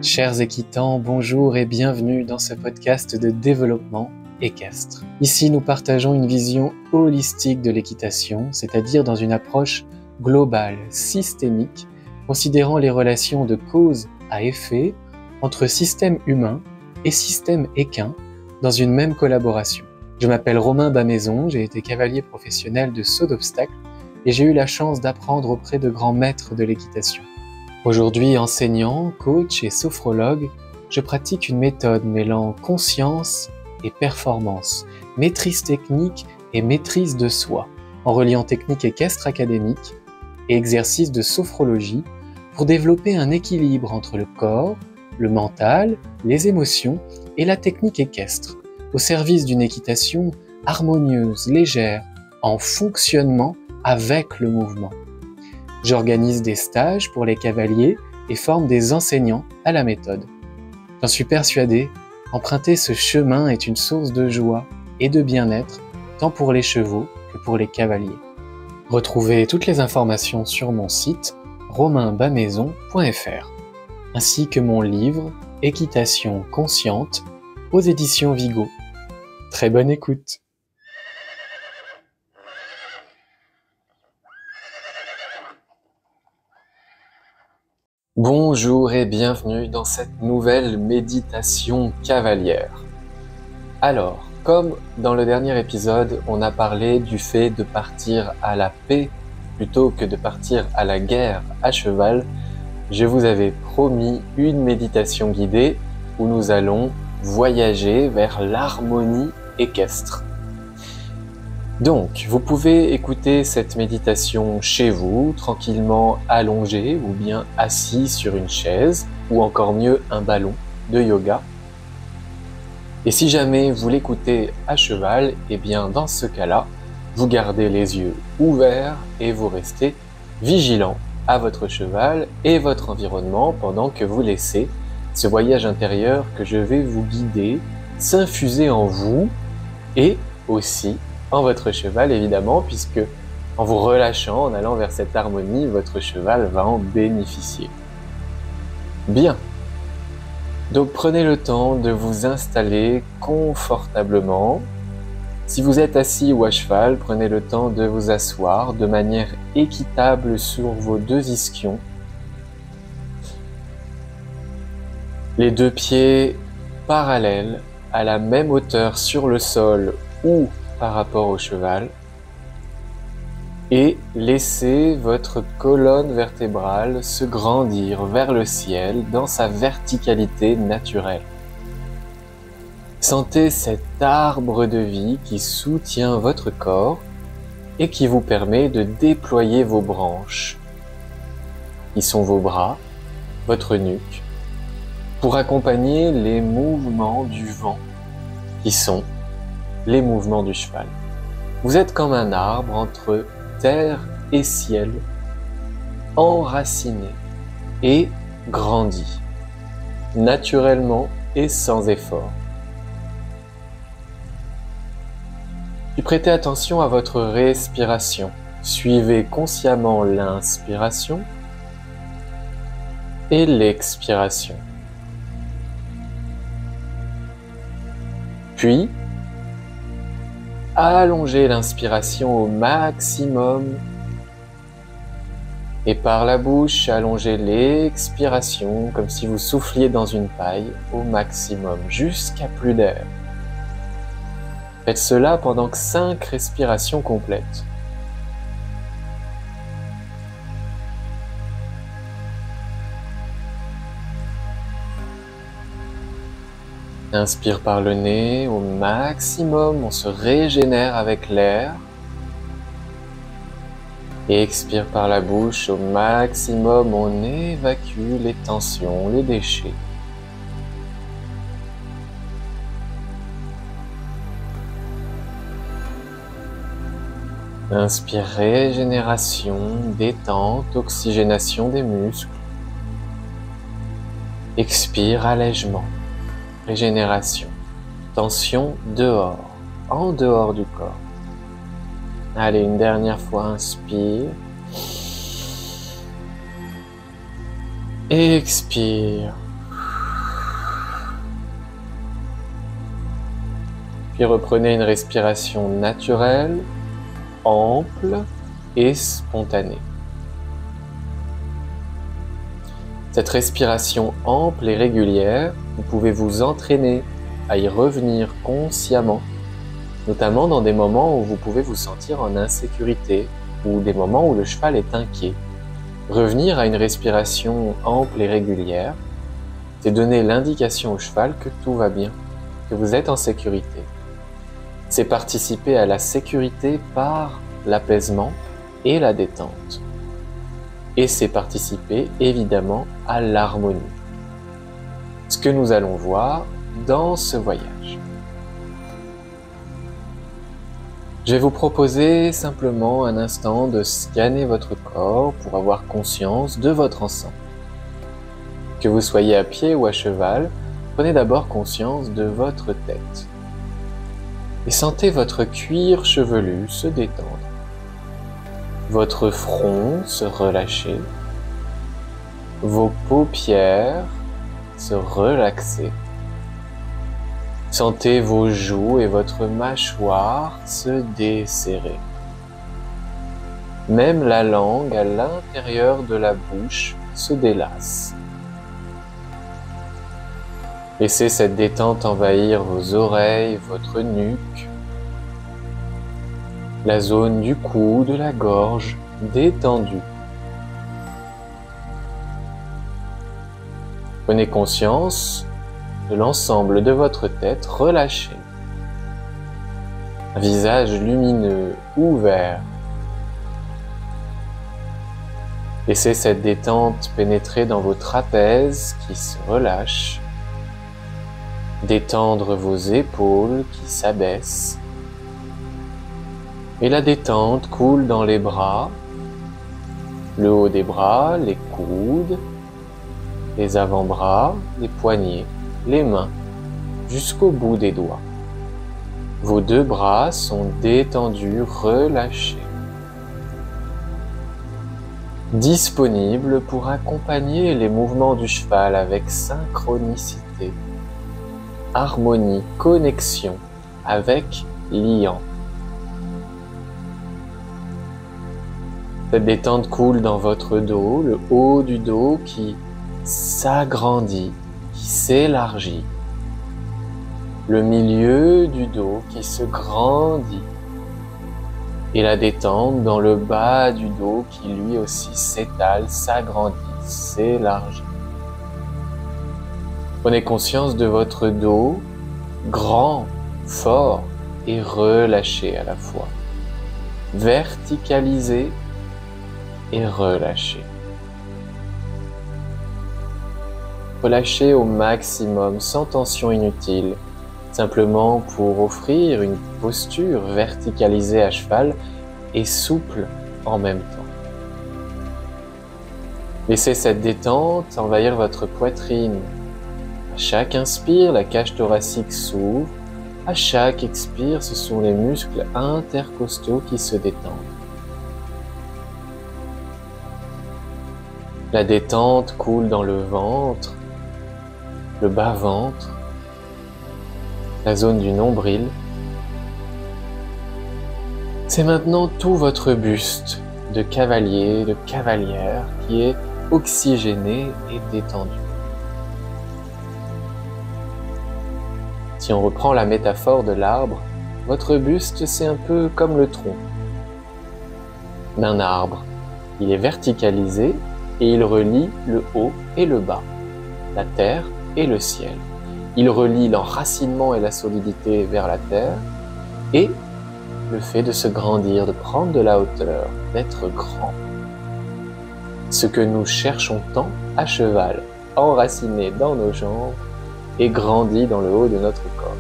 Chers équitants, bonjour et bienvenue dans ce podcast de développement équestre. Ici, nous partageons une vision holistique de l'équitation, c'est-à-dire dans une approche globale, systémique, considérant les relations de cause à effet entre système humain et système équin dans une même collaboration. Je m'appelle Romain Bamaison, j'ai été cavalier professionnel de saut d'obstacles et j'ai eu la chance d'apprendre auprès de grands maîtres de l'équitation. Aujourd'hui, enseignant, coach et sophrologue, je pratique une méthode mêlant conscience et performance, maîtrise technique et maîtrise de soi, en reliant technique équestre académique et exercices de sophrologie pour développer un équilibre entre le corps, le mental, les émotions et la technique équestre, au service d'une équitation harmonieuse, légère, en fonctionnement avec le mouvement. J'organise des stages pour les cavaliers et forme des enseignants à la méthode. J'en suis persuadé, emprunter ce chemin est une source de joie et de bien-être, tant pour les chevaux que pour les cavaliers. Retrouvez toutes les informations sur mon site romainbamaison.fr, ainsi que mon livre « Équitation consciente » aux éditions Vigo. Très bonne écoute! Bonjour et bienvenue dans cette nouvelle méditation cavalière. Alors, comme dans le dernier épisode, on a parlé du fait de partir à la paix plutôt que de partir à la guerre à cheval, je vous avais promis une méditation guidée où nous allons voyager vers l'harmonie équestre. Donc, vous pouvez écouter cette méditation chez vous, tranquillement allongé ou bien assis sur une chaise, ou encore mieux un ballon de yoga. Et si jamais vous l'écoutez à cheval, eh bien dans ce cas-là, vous gardez les yeux ouverts et vous restez vigilant à votre cheval et votre environnement pendant que vous laissez ce voyage intérieur que je vais vous guider s'infuser en vous et aussi en votre cheval évidemment, puisque en vous relâchant, en allant vers cette harmonie, votre cheval va en bénéficier. Bien. Donc prenez le temps de vous installer confortablement. Si vous êtes assis ou à cheval, prenez le temps de vous asseoir de manière équitable sur vos deux ischions. Les deux pieds parallèles à la même hauteur sur le sol ou par rapport au cheval, et laissez votre colonne vertébrale se grandir vers le ciel dans sa verticalité naturelle. Sentez cet arbre de vie qui soutient votre corps et qui vous permet de déployer vos branches, qui sont vos bras, votre nuque, pour accompagner les mouvements du vent, qui sont les mouvements du cheval. Vous êtes comme un arbre entre terre et ciel, enraciné et grandi, naturellement et sans effort. Puis prêtez attention à votre respiration. Suivez consciemment l'inspiration et l'expiration. Puis, allongez l'inspiration au maximum et par la bouche, allongez l'expiration comme si vous souffliez dans une paille au maximum jusqu'à plus d'air. Faites cela pendant 5 respirations complètes. Inspire par le nez au maximum, on se régénère avec l'air. Et expire par la bouche au maximum, on évacue les tensions, les déchets. Inspire, régénération, détente, oxygénation des muscles. Expire, allègement. Régénération, tension dehors, en dehors du corps. Allez, une dernière fois, inspire. Expire. Puis reprenez une respiration naturelle, ample et spontanée. Cette respiration ample et régulière, vous pouvez vous entraîner à y revenir consciemment, notamment dans des moments où vous pouvez vous sentir en insécurité ou des moments où le cheval est inquiet. Revenir à une respiration ample et régulière, c'est donner l'indication au cheval que tout va bien, que vous êtes en sécurité. C'est participer à la sécurité par l'apaisement et la détente. Et c'est participer évidemment à l'harmonie. Ce que nous allons voir dans ce voyage. Je vais vous proposer simplement un instant de scanner votre corps pour avoir conscience de votre ensemble. Que vous soyez à pied ou à cheval, prenez d'abord conscience de votre tête. Et sentez votre cuir chevelu se détendre. Votre front se relâcher. Vos paupières se relaxer. Sentez vos joues et votre mâchoire se desserrer. Même la langue à l'intérieur de la bouche se délasse. Laissez cette détente envahir vos oreilles, votre nuque, la zone du cou, de la gorge détendue. Prenez conscience de l'ensemble de votre tête relâchée. Un visage lumineux, ouvert. Laissez cette détente pénétrer dans vos trapèzes qui se relâchent. Détendre vos épaules qui s'abaissent. Et la détente coule dans les bras, le haut des bras, les coudes, les avant-bras, les poignets, les mains, jusqu'au bout des doigts. Vos deux bras sont détendus, relâchés. Disponibles pour accompagner les mouvements du cheval avec synchronicité, harmonie, connexion avec liant. Cette détente coule dans votre dos, le haut du dos qui s'agrandit, qui s'élargit. Le milieu du dos qui se grandit. Et la détente dans le bas du dos qui lui aussi s'étale, s'agrandit, s'élargit. Prenez conscience de votre dos, grand, fort et relâché à la fois. Verticalisé et relâché. Relâchez au maximum, sans tension inutile, simplement pour offrir une posture verticalisée à cheval et souple en même temps. Laissez cette détente envahir votre poitrine. À chaque inspire, la cage thoracique s'ouvre. À chaque expire, ce sont les muscles intercostaux qui se détendent. La détente coule dans le ventre, le bas-ventre, la zone du nombril. C'est maintenant tout votre buste de cavalier, de cavalière qui est oxygéné et détendu. Si on reprend la métaphore de l'arbre, votre buste c'est un peu comme le tronc d'un arbre. Il est verticalisé et il relie le haut et le bas, la terre et le ciel. Il relie l'enracinement et la solidité vers la terre et le fait de se grandir, de prendre de la hauteur, d'être grand. Ce que nous cherchons tant à cheval, enraciné dans nos jambes et grandi dans le haut de notre corps.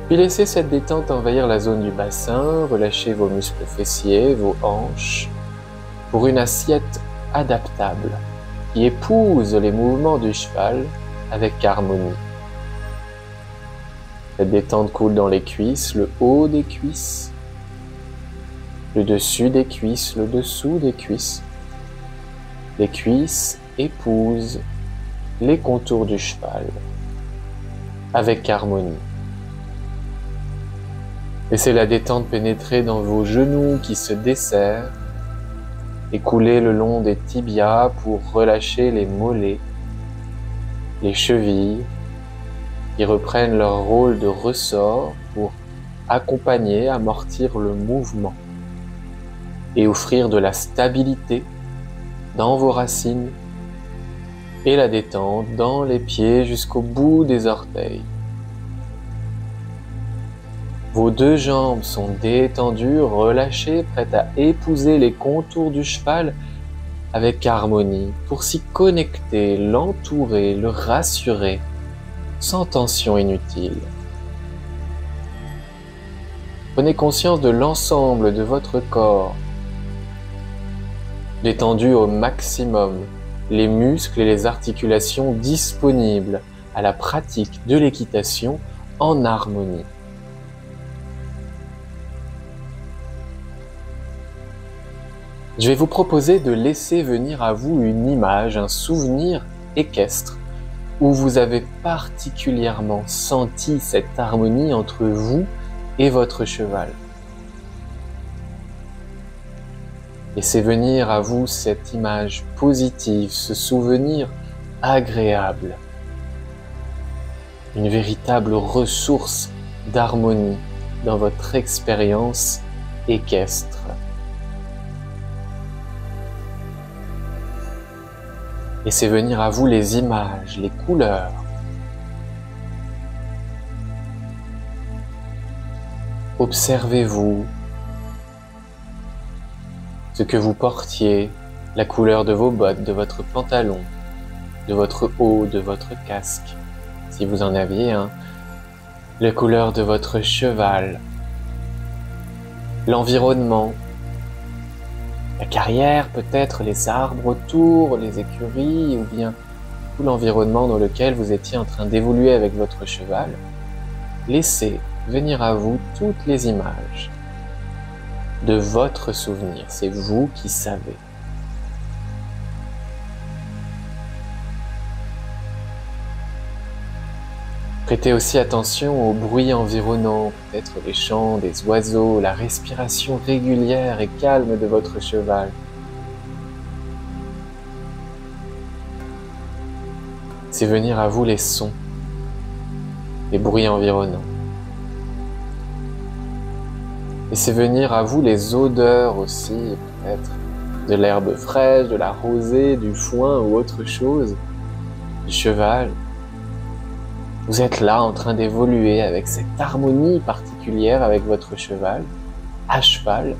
Puis laissez cette détente envahir la zone du bassin, relâchez vos muscles fessiers, vos hanches, pour une assiette adaptable qui épouse les mouvements du cheval avec harmonie. Cette détente coule dans les cuisses, le haut des cuisses, le dessus des cuisses, le dessous des cuisses. Les cuisses épousent les contours du cheval. avec harmonie. Laissez la détente pénétrer dans vos genoux qui se desserrent et couler le long des tibias pour relâcher les mollets, les chevilles qui reprennent leur rôle de ressort pour accompagner, amortir le mouvement et offrir de la stabilité dans vos racines et la détente dans les pieds jusqu'au bout des orteils. Vos deux jambes sont détendues, relâchées, prêtes à épouser les contours du cheval avec harmonie pour s'y connecter, l'entourer, le rassurer, sans tension inutile. Prenez conscience de l'ensemble de votre corps, détendu au maximum, les muscles et les articulations disponibles à la pratique de l'équitation en harmonie. Je vais vous proposer de laisser venir à vous une image, un souvenir équestre où vous avez particulièrement senti cette harmonie entre vous et votre cheval. Laissez venir à vous cette image positive, ce souvenir agréable, une véritable ressource d'harmonie dans votre expérience équestre. Laissez venir à vous les images, les couleurs. Observez-vous ce que vous portiez, la couleur de vos bottes, de votre pantalon, de votre haut, de votre casque, si vous en aviez un, la couleur de votre cheval, l'environnement, la carrière, peut-être les arbres autour, les écuries, ou bien tout l'environnement dans lequel vous étiez en train d'évoluer avec votre cheval. Laissez venir à vous toutes les images de votre souvenir. C'est vous qui savez. Prêtez aussi attention aux bruits environnants, peut-être les chants des oiseaux, la respiration régulière et calme de votre cheval. C'est venir à vous les sons, les bruits environnants. Et c'est venir à vous les odeurs aussi, peut-être de l'herbe fraîche, de la rosée, du foin ou autre chose, du cheval. Vous êtes là en train d'évoluer avec cette harmonie particulière avec votre cheval, à cheval,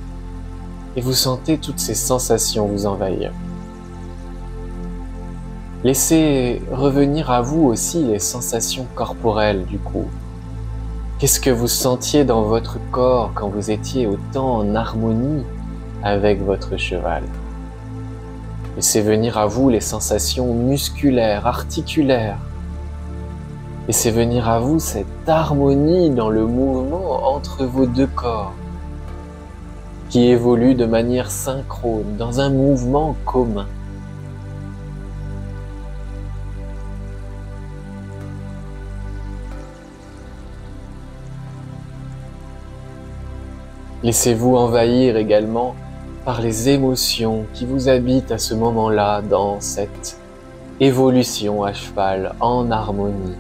et vous sentez toutes ces sensations vous envahir. Laissez revenir à vous aussi les sensations corporelles du coup. Qu'est-ce que vous sentiez dans votre corps quand vous étiez autant en harmonie avec votre cheval? Laissez venir à vous les sensations musculaires, articulaires. Laissez venir à vous cette harmonie dans le mouvement entre vos deux corps qui évolue de manière synchrone, dans un mouvement commun. Laissez-vous envahir également par les émotions qui vous habitent à ce moment-là dans cette évolution à cheval en harmonie.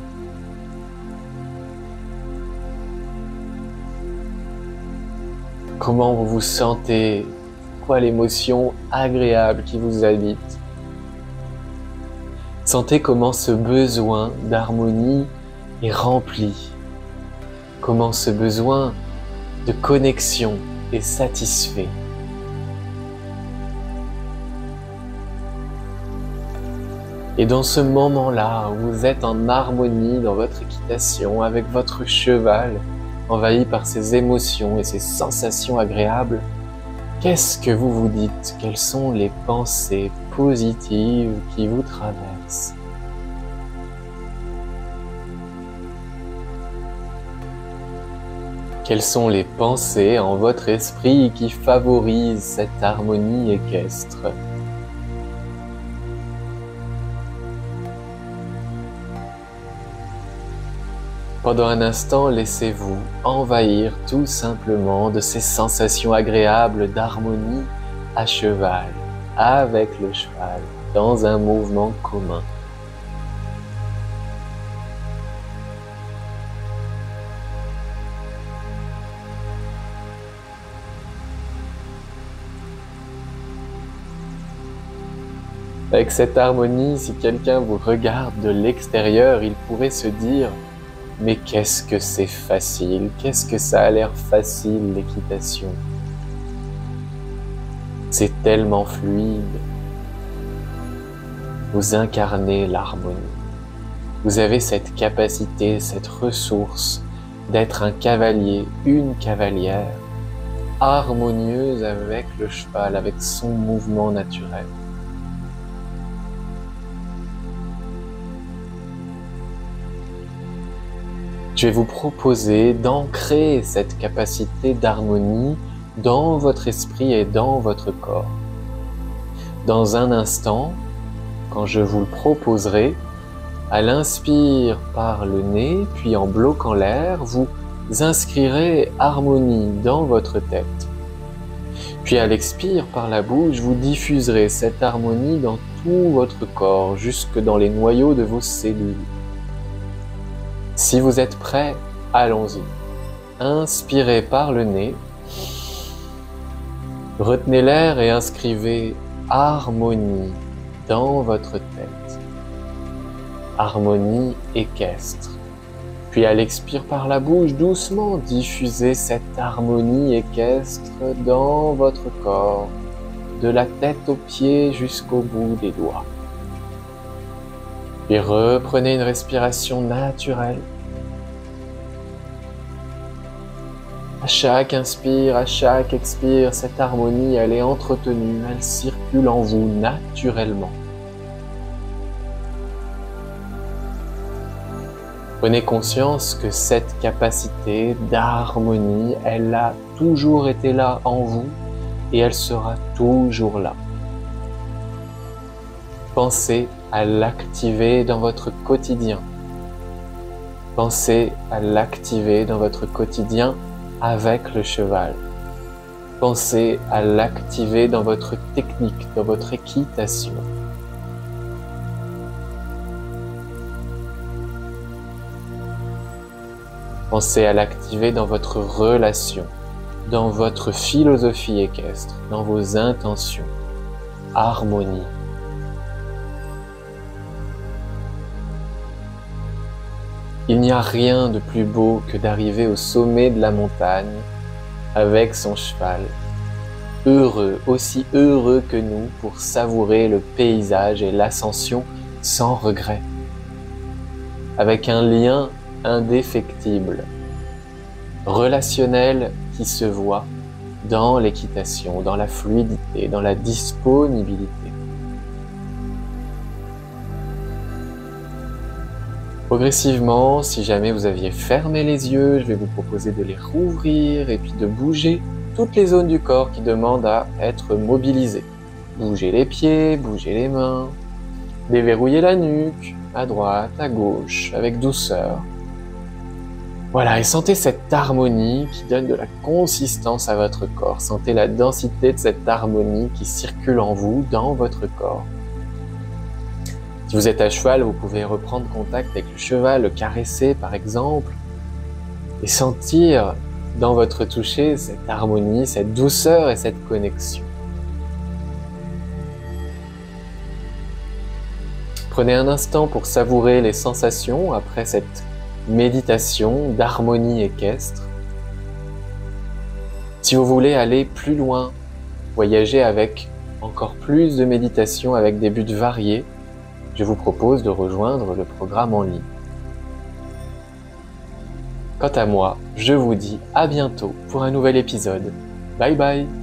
Comment vous vous sentez? Quoi l'émotion agréable qui vous habite? Sentez comment ce besoin d'harmonie est rempli. Comment ce besoin de connexion est satisfait. Et dans ce moment-là, où vous êtes en harmonie dans votre équitation avec votre cheval, envahi par ces émotions et ces sensations agréables, qu'est-ce que vous vous dites? Quelles sont les pensées positives qui vous traversent? Quelles sont les pensées en votre esprit qui favorisent cette harmonie équestre? Pendant un instant, laissez-vous envahir tout simplement de ces sensations agréables d'harmonie à cheval, avec le cheval, dans un mouvement commun. Avec cette harmonie, si quelqu'un vous regarde de l'extérieur, il pourrait se dire « Mais qu'est-ce que c'est facile, qu'est-ce que ça a l'air facile l'équitation. C'est tellement fluide. » Vous incarnez l'harmonie. Vous avez cette capacité, cette ressource d'être un cavalier, une cavalière, harmonieuse avec le cheval, avec son mouvement naturel. Je vais vous proposer d'ancrer cette capacité d'harmonie dans votre esprit et dans votre corps. Dans un instant, quand je vous le proposerai, à l'inspire par le nez, puis en bloquant l'air, vous inscrirez harmonie dans votre tête. Puis à l'expire par la bouche, vous diffuserez cette harmonie dans tout votre corps, jusque dans les noyaux de vos cellules. Si vous êtes prêts, allons-y. Inspirez par le nez. Retenez l'air et inscrivez harmonie dans votre tête. Harmonie équestre. Puis à l'expire par la bouche, doucement diffusez cette harmonie équestre dans votre corps, de la tête aux pieds jusqu'au bout des doigts. Puis reprenez une respiration naturelle. À chaque inspire, à chaque expire, cette harmonie, elle est entretenue, elle circule en vous naturellement. Prenez conscience que cette capacité d'harmonie, elle a toujours été là en vous et elle sera toujours là. Pensez à l'activer dans votre quotidien. Pensez à l'activer dans votre quotidien avec le cheval. Pensez à l'activer dans votre technique, dans votre équitation. Pensez à l'activer dans votre relation, dans votre philosophie équestre, dans vos intentions. Harmonie. Il n'y a rien de plus beau que d'arriver au sommet de la montagne avec son cheval, heureux, aussi heureux que nous pour savourer le paysage et l'ascension sans regret, avec un lien indéfectible, relationnel qui se voit dans l'équitation, dans la fluidité, dans la disponibilité. Progressivement, si jamais vous aviez fermé les yeux, je vais vous proposer de les rouvrir et puis de bouger toutes les zones du corps qui demandent à être mobilisées. Bougez les pieds, bougez les mains, déverrouillez la nuque, à droite, à gauche, avec douceur. Voilà, et sentez cette harmonie qui donne de la consistance à votre corps. Sentez la densité de cette harmonie qui circule en vous, dans votre corps. Si vous êtes à cheval, vous pouvez reprendre contact avec le cheval, le caresser par exemple, et sentir dans votre toucher cette harmonie, cette douceur et cette connexion. Prenez un instant pour savourer les sensations après cette méditation d'harmonie équestre. Si vous voulez aller plus loin, voyager avec encore plus de méditation avec des buts variés, je vous propose de rejoindre le programme en ligne. Quant à moi, je vous dis à bientôt pour un nouvel épisode. Bye bye!